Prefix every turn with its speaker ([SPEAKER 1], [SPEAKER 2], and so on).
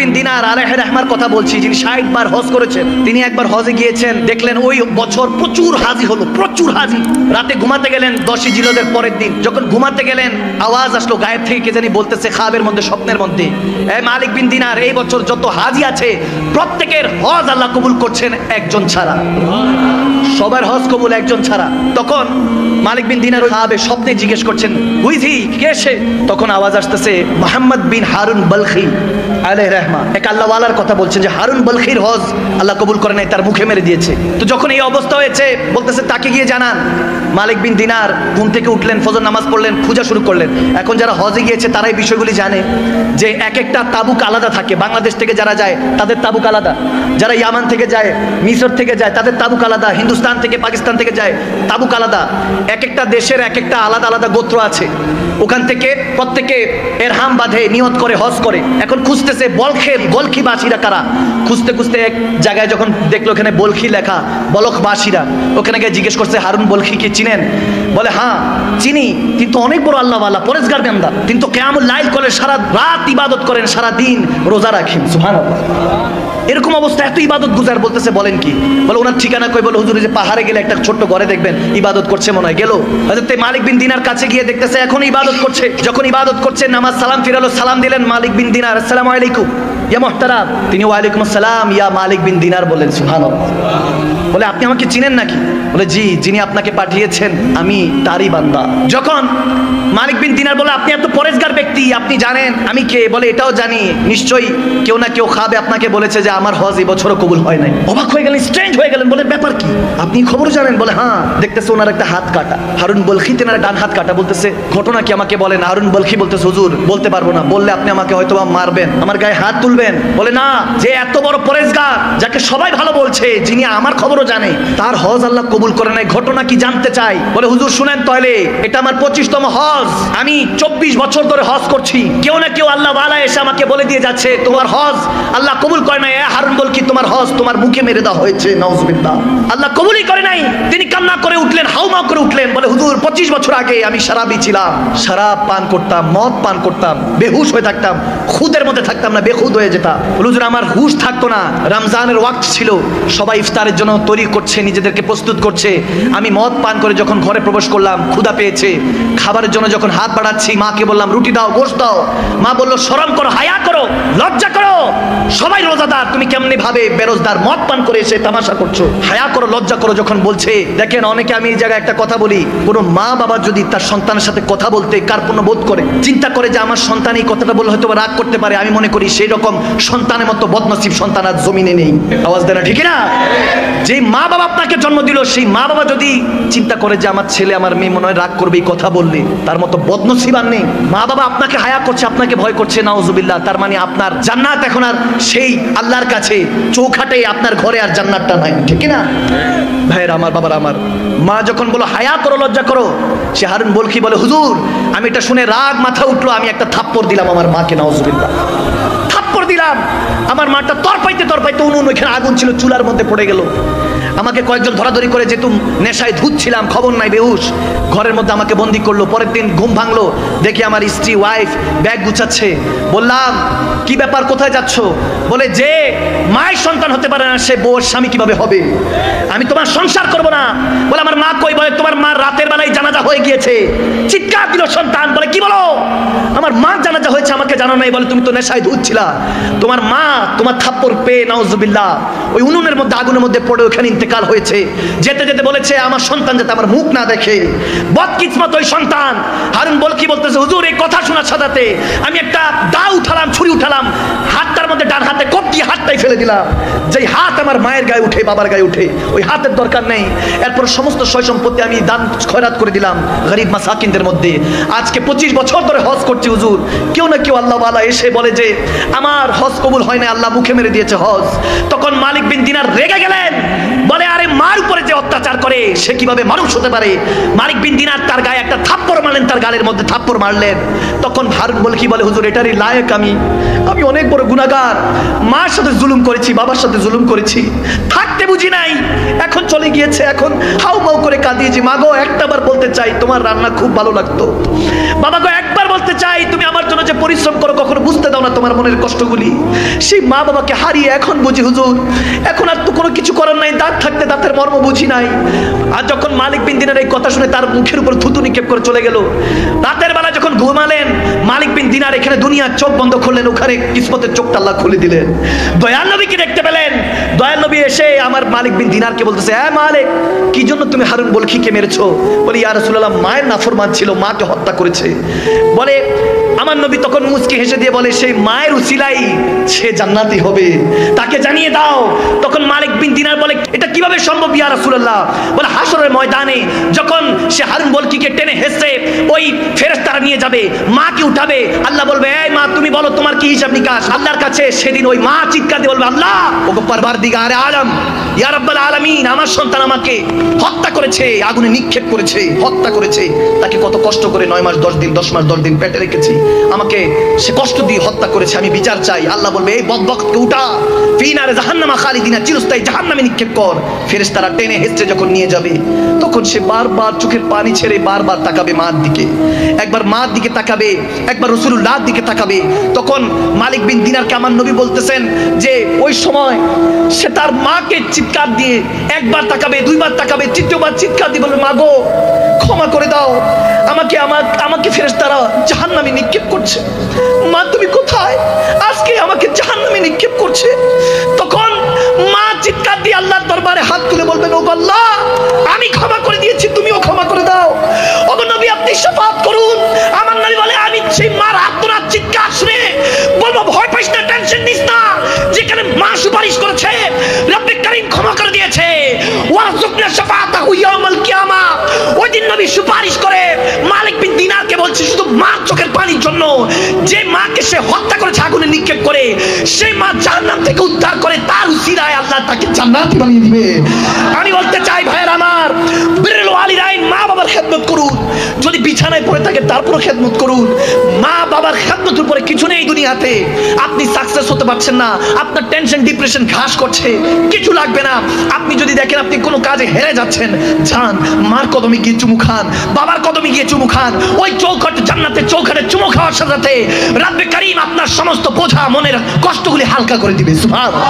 [SPEAKER 1] বিন দিনার আলাইহি রাহমার কথা বলছি, যিনি 60 বার হজ করেছেন। তিনি একবার হজে গিয়েছেন, দেখলেন ওই বছর প্রচুর হাজি হলো, প্রচুর হাজি। রাতে ঘুমাতে গেলেন 10 জিলহজের পরের দিন, যখন ঘুমাতে গেলেন আওয়াজ আসলো গায়েব থেকে, কে জানি বলতেছে খাবের মধ্যে, স্বপ্নের মধ্যে, এই মালিক বিন দিনার, এই বছর যত হাজি আছে প্রত্যেকের হজ আল্লাহ কবুল করছেন একজন ছাড়া, সবার হজ কবুল একজন ছাড়া। তখন মালিক বিন দিনার খাবে স্বপ্নে জিজ্ঞেস করছেন হুইজি, কে সে? তখন আওয়াজ আসতেছে মুহাম্মদ বিন হারুন বলখি আলাইহি রাহমা, এক আল্লাহওয়ালার কথা বলছেন যে হারুন বলখির হজ আল্লাহ কবুল করে নাই, তার মুখে মেরে দিয়েছে। তো যখন এই অবস্থা হয়েছে বলতেছে তাকে গিয়ে জানান। মালিক বিন দিনার ঘুম থেকে উঠলেন, ফজর নামাজ পড়লেন, খোঁজা শুরু করলেন। এখন যারা হজে গিয়েছে তারা এই বিষয়গুলি জানে যে এক একটা তাবুক আলাদা থাকে। বাংলাদেশ থেকে যারা যায় তাদের তাবুক আলাদা, যারা ইয়ামান থেকে যায়, মিশর থেকে যায় তাদের তাবুক আলাদা, হিন্দুস্তান থেকে পাকিস্তান থেকে যায় তাবুক আলাদা। এক একটা দেশের এক একটা আলাদা আলাদা গোত্র আছে, ওখান থেকে প্রত্যেকে এরহাম বাঁধে, নিয়ত করে হজ করে। এখন খুঁজতেছে বলখিবাসীরা কারা। খুঁজতে খুঁজতে এক জায়গায় যখন দেখলো ওখানে বলখি লেখা, বলখবাসীরা, ওখানে গিয়ে জিজ্ঞেস করছে হারুন বলখি কি চিনেন? বলে হ্যাঁ চিনি, কিন্তু অনেক বড় আল্লাহওয়ালা, পরেজগার বান্দা, কিন্তু কিয়ামুল লাইল করে সারা রাত ইবাদত করেন, সারা দিন রোজা রাখেন। সুবহানাল্লাহ। এরকম অবস্থা, এত ইবাদত গুজার। বলতেছে বলেন কি? বলে ওনার ঠিকানা কই? বলে হুজুর যে পাহাড়ে গেলে একটা ছোট্ট ঘরে দেখবেন ইবাদত করছে মনে হয়। গেল হযরত মালিক বিন দিনার কাছে গিয়ে দেখতেছে এখন ইবাদত করছে। যখন ইবাদত করছে নামাজ সালাম ফিরালো, সালাম দিলেন মালিক বিন দিনার, আসসালামু আলাইকুম ইয়া মুহতারাম। তিনি ওয়ালাইকুম আসসালাম ইয়া মালিক বিন দিনার বলেন। সুবহানাল্লাহ। বলে আপনি আমাকে চিনেন নাকি? বলে জি, যিনি আপনাকে পাঠিয়েছেন আমি তারই বান্দা। যখন মালিক বিন দিনার বলে আপনি এত পরেজগার ব্যক্তি, আপনি জানেন আমি কে? বলে এটাও জানি, নিশ্চয়ই কেউ না কেউ খাবে আপনাকে বলেছে যে আমার হজ এই বছরও কবুল হয় নাই। অবাক হয়ে গেলেন, স্ট্রেঞ্জ হয়ে গেলেন। বলে ব্যাপার কি? আপনি খবর জানেন? বলে হ্যাঁ। দেখতেছে ওনার একটা হাত কাটা, হারুন বলখি তেনার ডান হাত কাটা। বলতেছে ঘটনা কি আমাকে বলেন। হারুন বলখি বলতেছে হুজুর বলতে পারবো না, বললে আপনি আমাকে হয়তো মারবেন, আমার গায়ে হাত তুলবেন। বলে না, যে এত বড় পরেজগার, যাকে সবাই ভালো বলছে, যিনি আমার খবরও জানে, তার হজ আল্লাহ কবুল করে নাই, ঘটনা কি জানতে চাই। বলে হুজুর শুনেন তাহলে, এটা আমার 25তম হজ, আমি 24 বছর ধরে হজ করছি। কেউ না কেউ আল্লাহ ওয়ালা এসে আমাকে বলে দিয়ে যাচ্ছে তোমার হজ আল্লাহ কবুল করে নাই। হারুন বলখি তোমার হজ তোমার মুখে মেরে দেওয়া হয়েছে, নাউজুবিল্লাহ, আল্লাহ কবুলই করে নাই। তিনি কান্না করে উঠলেন, হাউমাউ করে উঠলেন। বলে হুজুর 25 বছর আগে আমি শরাবী ছিলাম, শরাব পান করতাম, মদ পান করতাম, বেহুশ হয়ে থাকতাম, খুদের মধ্যে থাকতাম না, বেখুদ হয়ে যেতাম। হুজুর আমার হুশ থাকতো না, রমজানের ওয়াক্ত ছিল, সবাই ইফতারের জন্য তৈরি করছে, নিজেদেরকে প্রস্তুত করছে। আমি মদ পান করে যখন ঘরে প্রবেশ করলাম, ক্ষুধা পেয়েছে, খাবারের জন্য যখন হাত বাড়াচ্ছি, মাকে বললাম রুটি দাও, গোশত দাও। মা বললো শরম করো, হায়া করো, লজ্জা করো, সবাই রোজাদার, তুমি কেমনি ভাবে বেরোজদার মদ পান করে এসে তামাশা করছো, হায়া করো, লজ্জা করো। যখন বলছে, দেখেন অনেকে, আমি এই জায়গায় একটা কথা বলি, কোনো মা বাবা যদি তার সন্তানের সাথে কথা বলতে কার্পণ্য বোধ করে, চিন্তা করে যে আমার সন্তান এই কথাটা বললে হয়তো রাগ করতে পারে, আমি মনে করি সেই রকম সন্তানের মতো বদনসিব সন্তান আর জমিনে নেই। আওয়াজ দেয় না, ঠিক না? যে মা বাবা আপনাকে জন্ম দিল, সেই মা বাবা যদি চিন্তা করে যে আমার ছেলে আমার মেয়ে মনে হয় রাগ করবে এই কথা বললে, তার মতো বদনসিব আর নেই। মা বাবা আপনাকে হায়া করছে, আপনাকে ভয় করছে, নাউজুবিল্লাহ, তার মানে আপনার জান্নাত এখন আর সেই আল্লাহর কাছে চৌখাটে, আপনার ঘরে আর জান্নাতটা নাই, ঠিক না? ভাইয়ের আমার, বাবার আমার, মা যখন বলো হায়া করো, লজ্জা করো, সে হারুন বলখি বলে হুজুর আমি এটা শুনে রাগ মাথা উঠলো, আমি একটা থাপ্পড় দিলাম আমার মাকে, নাউজুবিল্লাহ, থাপ্পড় দিলাম। আমার মাটা তরপাইতে তরপাইতে উনুন, ওইখানে আগুন ছিল, চুলার মধ্যে পড়ে গেল। আমাকে কয়েকজন ধরাধরি করে, যেহেতু নেশায় ধুচ্ছিলাম, খবর নাই, বেহুশ, ঘরের মধ্যে আমাকে বন্দি করলো। পরের দিন ঘুম ভাঙলো, দেখি আমার স্ত্রী ওয়াইফ ব্যাগ গুছাচ্ছে। বললাম কি ব্যাপার, কোথায় যাচ্ছ? বলে যে মায়ের সন্তান হতে পারে না, সে বউর স্বামী কিভাবে হবে? আমি তোমার সংসার করব না। বলে আমার মা কই? বলে তোমার মা রাতের বেলায় জানাজা হয়ে গিয়েছে। চিৎকার দিল সন্তান। বলে কি বলো? আমার মা জানাজা হয়েছে, আমাকে জানো নাই? বলে তুমি তো নেশায় ধুচ্ছিলা, তোমার মা তোমার থাপ্পড় পেয়ে নাউজুবিল্লাহ ওই উনুনের মধ্যে, আগুনের মধ্যে পড়ে ওখানে ইন্তেকাল হয়েছে। যেতে যেতে বলেছে আমার সন্তান যাতে আমার মুখ না দেখে। বদকিসমত ওই সন্তান। হারুন বলখি বলতেছে হুজুর এই কথা শোনার সাথে আমি একটা দা উঠালাম, ছুরি উঠালাম, হাতটার মধ্যে ডান হাতে কোপ দিয়ে হাতটাই ফেলে দিলাম। যেই হাত আমার মায়ের গায়ে উঠে, বাবার গায়ে উঠে, ওই হাতের দরকার নেই। এরপর সমস্ত সয় সম্পত্তি আমি দান খয়রাত করে দিলাম গরিব মাসাকিনদের মধ্যে। আজকে 25 বছর ধরে হজ করছি হুজুর। কেউ না কেউ আল্লাহ ওয়ালা এসে বলে যে আমার হজ কবুল হয় না, আল্লাহ মুখে মেরে দিয়েছে হজ। তখন মালিক বিন দিনার রেগে গেলেন, বলে আরে মার উপরে যে অত্যাচার করে সে কিভাবে মানুষ হতে পারে? মালিক বিন দিনার তার গায়ে একটা থাপ্পড় মারলেন, তার গালের মধ্যে থাপ্পড় মারলেন। তখন হারুন বলখি বলে হুজুর এটারই লায়েক আমি অনেক বড় গুনাহগার, মার সাথে জুলুম করেছি, বাবার সাথে জুলুম করেছি, থাকতে বুঝি নাই, এখন চলে গিয়েছে, এখন হাউ মাউ করে কাঁদিয়েছি। মা গো একটাবার বলতে চাই তোমার রান্না খুব ভালো লাগতো। বাবা গো একবার বলতে চাই তুমি আমার জন্য যে পরিশ্রম করো কখনো বুঝতে দাও না তোমার মনের কষ্টগুলি। সেই মা বাবাকে হারিয়ে এখন বুঝি হুজুর, এখন আর তো কোনো কিছু করার নাই, দাঁত থাকতে দাঁতের মর্ম বুঝি নাই। আর যখন মালিক বিন দিনার এই কথা শুনে তার মুখের উপর থুতু নিক্ষেপ করে চলে গেল। রাতের বেলা যখন ঘুমালেন মালিক বিন দিনার এখানে দুনিয়ার চোখ বন্ধ করলেন, ওখানে কিসমতের চোখটা আল্লাহ খুলে দিলেন। দয়াল নবীকে দেখতে পেলেন। দয়াল নবী এসে আমার মালিক বিন দিনারকে বলতেছে, হ্যাঁ মালিক, কি জন্য তুমি হারুন বলখিকে মেরেছো? বলি ইয়া রাসূলুল্লাহ, মায়ের নাফরমান ছিল, মাকে হত্যা করেছে। বলে আমার নবী তখন মুচকি হেসে দিয়ে বলে, সেই মায়ের উসিলাই সে জান্নাতি হবে, তাকে জানিয়ে দাও। তখন মালিক বিন দিনার বলে, এটা কিভাবে সম্ভব ইয়া রাসূলুল্লাহ? বলে হাসরের ময়দানে যখন সে হারুন বলখিকে টেনে হেসে ওই ফেরেশতারা নিয়ে যাবে, মাকে উঠাবে, আল্লাহ বলবে, এই মা তুমি বলো তোমার কি হিসাব নিকাশ? আল্লাহর কাছে সেদিন ওই মা চিৎকার দিয়ে বলবে, আল্লাহ ওগো পারওয়ারদিগারে আলম, ইয়া রাব্বাল আলামিন, আমার সন্তান আমাকে হত্যা করেছে, আগুনে নিক্ষেপ করেছে, হত্যা করেছে। তাকে কত কষ্ট করে 9 মাস 10 দিন 10 মাস 10 দিন পেটে রেখেছি, আমাকে সে কষ্ট দিয়ে হত্যা করেছে, আমি বিচার চাই। আল্লাহ বলবে, এই বদবক্তকে উঠা, ফি নারে জাহান্নামা খালিদিনা, চিরস্থায়ী জাহান্নামে নিক্ষেপ কর। ফেরেশতারা টেনে হেঁচড়ে যখন নিয়ে যাবে তখন সে বারবার চোখের পানি ছেড়ে বারবার তাকাবে মার দিকে, একবার মার দিকে তাকাবে, একবার রাসূলুল্লাহর দিকে তাকাবে। তখন মালিক বিন দিনারকে আমার নবী বলতেছেন যে ওই সময় সে তার মাকে চিৎকার দিয়ে একবার তাকাবে, দুইবার তাকাবে, তৃতীয়বার চিৎকার দিয়ে বলবে, মা গো ক্ষমা করে দাও, আমাকে ফেরেশতারা জাহান্নামে নিক্ষেপ করছে। মা তুমি কোথায়? আজকে আমাকে জাহান্নামে নিক্ষেপ করছে। তখন মা চিৎকার দিয়ে আল্লাহর দরবারে হাত তুলে বলবেন, ও আল্লাহ আমি ক্ষমা করে দিয়েছি, তুমিও ক্ষমা করে দাও। ওগো নবী আপনি শাফাত করুন। আমার নবী বলে, আমি সেই মার আত্মনাদ চিৎকার শুনে বলবো, ভয় পাইস না, টেনশন নিস না, যেখানে মা সুপারিশ করেছে রব্বে কারীম ক্ষমা করে দিয়েছে, ওয়ারযুকনা শাফাতাহু ইয়াউমাল কিয়ামা। ওই দিন নবী সুপারিশ করে মালিক বিন দিনারকে বলছে, শুধু মার চোখের পানির জন্য যে মাকে সে হত্যা করেছে আগুনে নিক্ষেপ করে, সেই মা জাহান্নাম থেকে উদ্ধার করে তার উসিলায় আল্লাহ তাকে জান্নাতি বানিয়ে দিবে। আমি বলতে চাই ভাইয়ের আমার, বিররুল ওয়ালিদাইন, মা বাবার খেদমত করুন। যদি বিছানায় পড়ে থাকে তারপরও খেদমত করুন। মা বাবার খেদমতের উপরে কিছু নেই দুনিয়াতে। আপনি সাকসেস হতে পারছেন না, আপনার টেনশন ডিপ্রেশন ঘাস করছে, কিছু লাগবে না। আপনি যদি দেখেন আপনি কোনো কাজে হেরে যাচ্ছেন, যান মার কদমে গিয়ে চুমু খান, বাবার কদমে গিয়ে চুমু খান। ওই চৌখট জান্নাতের চৌখটে চুমু খাওয়ার সাথে সাথে রব্বে কারীম আপনার সমস্ত বোঝা মনের কষ্টগুলি হালকা করে দিবে। সুবহানাল্লাহ।